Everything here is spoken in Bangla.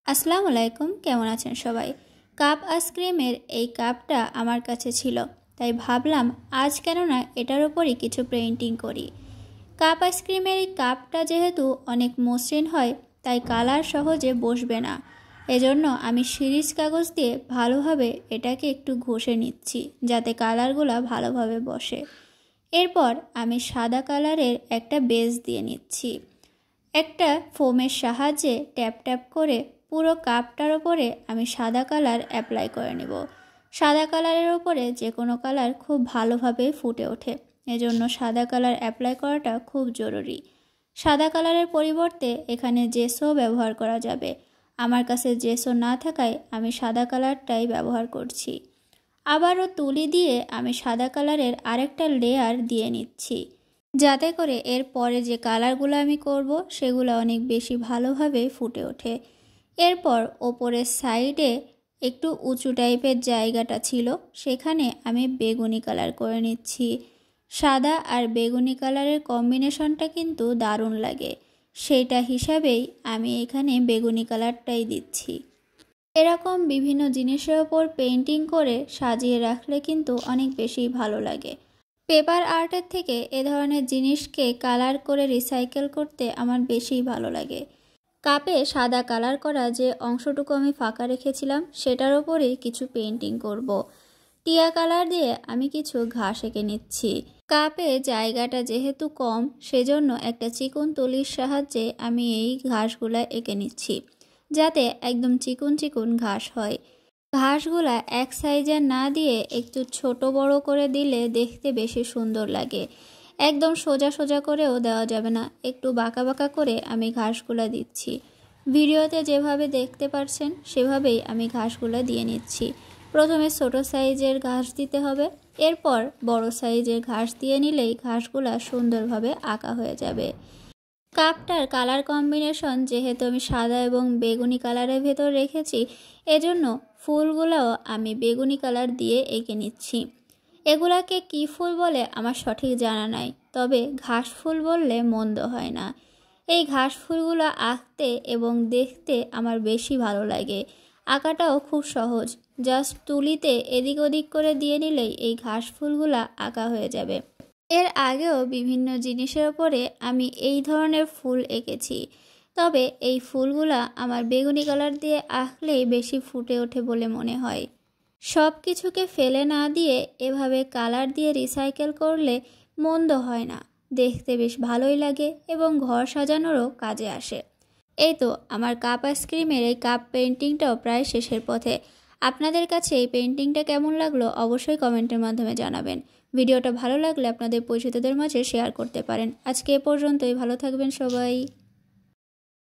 আসসালামু আলাইকুম, কেমন আছেন সবাই? কাপ আইসক্রিমের এই কাপটা আমার কাছে ছিল, তাই ভাবলাম আজ কেন না এটার উপরই কিছু পেইন্টিং করি। কাপ আইসক্রিমের এই কাপটা যেহেতু অনেক মসৃণ হয়, তাই কালার সহজে বসবে না। এজন্য আমি সিরিজ কাগজ দিয়ে ভালোভাবে এটাকে একটু ঘষে নিচ্ছি, যাতে কালারগুলো ভালোভাবে বসে। এরপর আমি সাদা কালারের একটা বেস দিয়ে নিচ্ছি। একটা ফোমের সাহায্যে ট্যাপ ট্যাপ করে পুরো কাপটার ওপরে আমি সাদা কালার অ্যাপ্লাই করে নেব। সাদা কালারের ওপরে যে কোনো কালার খুব ভালোভাবে ফুটে ওঠে, এজন্য সাদা কালার অ্যাপ্লাই করাটা খুব জরুরি। সাদা কালারের পরিবর্তে এখানে জেসও ব্যবহার করা যাবে। আমার কাছে জেসও না থাকায় আমি সাদা কালারটাই ব্যবহার করছি। আবারও তুলি দিয়ে আমি সাদা কালারের আরেকটা লেয়ার দিয়ে নিচ্ছি, যাতে করে এর পরে যে কালারগুলো আমি করব সেগুলো অনেক বেশি ভালোভাবে ফুটে ওঠে। এরপর ওপরের সাইডে একটু উঁচু টাইপের জায়গাটা ছিল, সেখানে আমি বেগুনি কালার করে নিচ্ছি। সাদা আর বেগুনি কালারের কম্বিনেশনটা কিন্তু দারুণ লাগে, সেটা হিসাবেই আমি এখানে বেগুনি কালারটাই দিচ্ছি। এরকম বিভিন্ন জিনিসের ওপর পেইন্টিং করে সাজিয়ে রাখলে কিন্তু অনেক বেশি ভালো লাগে। পেপার আর্টের থেকে এ ধরনের জিনিসকে কালার করে রিসাইকেল করতে আমার বেশি ভালো লাগে। কাপে সাদা কালার করা যে অংশটুকু আমি ফাঁকা রেখেছিলাম সেটার ওপরেই কিছু পেইন্টিং করব। টিয়া কালার দিয়ে আমি কিছু ঘাস এঁকে নিচ্ছি। কাপে জায়গাটা যেহেতু কম, সেজন্য একটা চিকন তুলির সাহায্যে আমি এই ঘাসগুলা এঁকে নিচ্ছি, যাতে একদম চিকন চিকন ঘাস হয়। ঘাসগুলা এক সাইজের না দিয়ে একটু ছোট বড় করে দিলে দেখতে বেশি সুন্দর লাগে। একদম সোজা সোজা করেও দেওয়া যাবে না, একটু বাঁকা বাঁকা করে আমি ঘাসগুলা দিচ্ছি। ভিডিওতে যেভাবে দেখতে পাচ্ছেন সেভাবেই আমি ঘাসগুলা দিয়ে নিচ্ছি। প্রথমে ছোট সাইজের ঘাস দিতে হবে, এরপর বড় সাইজের ঘাস দিয়ে নিলেই ঘাসগুলা সুন্দরভাবে আঁকা হয়ে যাবে। কাপটার কালার কম্বিনেশন যেহেতু আমি সাদা এবং বেগুনি কালারের ভেতর রেখেছি, এজন্য ফুলগুলোও আমি বেগুনি কালার দিয়ে এঁকে নিচ্ছি। এগুলাকে কী ফুল বলে আমার সঠিক জানা নাই, তবে ঘাস ফুল বললে মন্দ হয় না। এই ঘাস ফুলগুলো আঁকতে এবং দেখতে আমার বেশি ভালো লাগে। আঁকাটাও খুব সহজ, জাস্ট তুলিতে এদিক ওদিক করে দিয়ে নিলেই এই ঘাস ফুলগুলো আঁকা হয়ে যাবে। এর আগেও বিভিন্ন জিনিসের ওপরে আমি এই ধরনের ফুল এঁকেছি, তবে এই ফুলগুলা আমার বেগুনি কালার দিয়ে আঁকলেই বেশি ফুটে ওঠে বলে মনে হয়। সব কিছুকে ফেলে না দিয়ে এভাবে কালার দিয়ে রিসাইকেল করলে মন্দ হয় না, দেখতে বেশ ভালোই লাগে এবং ঘর সাজানোরও কাজে আসে। এই তো আমার কাপ আইসক্রিমের এই কাপ পেইন্টিংটাও প্রায় শেষের পথে। আপনাদের কাছে এই পেইন্টিংটা কেমন লাগলো অবশ্যই কমেন্টের মাধ্যমে জানাবেন। ভিডিওটা ভালো লাগলে আপনাদের পরিচিতদের মাঝে শেয়ার করতে পারেন। আজকে এ পর্যন্তই, ভালো থাকবেন সবাই।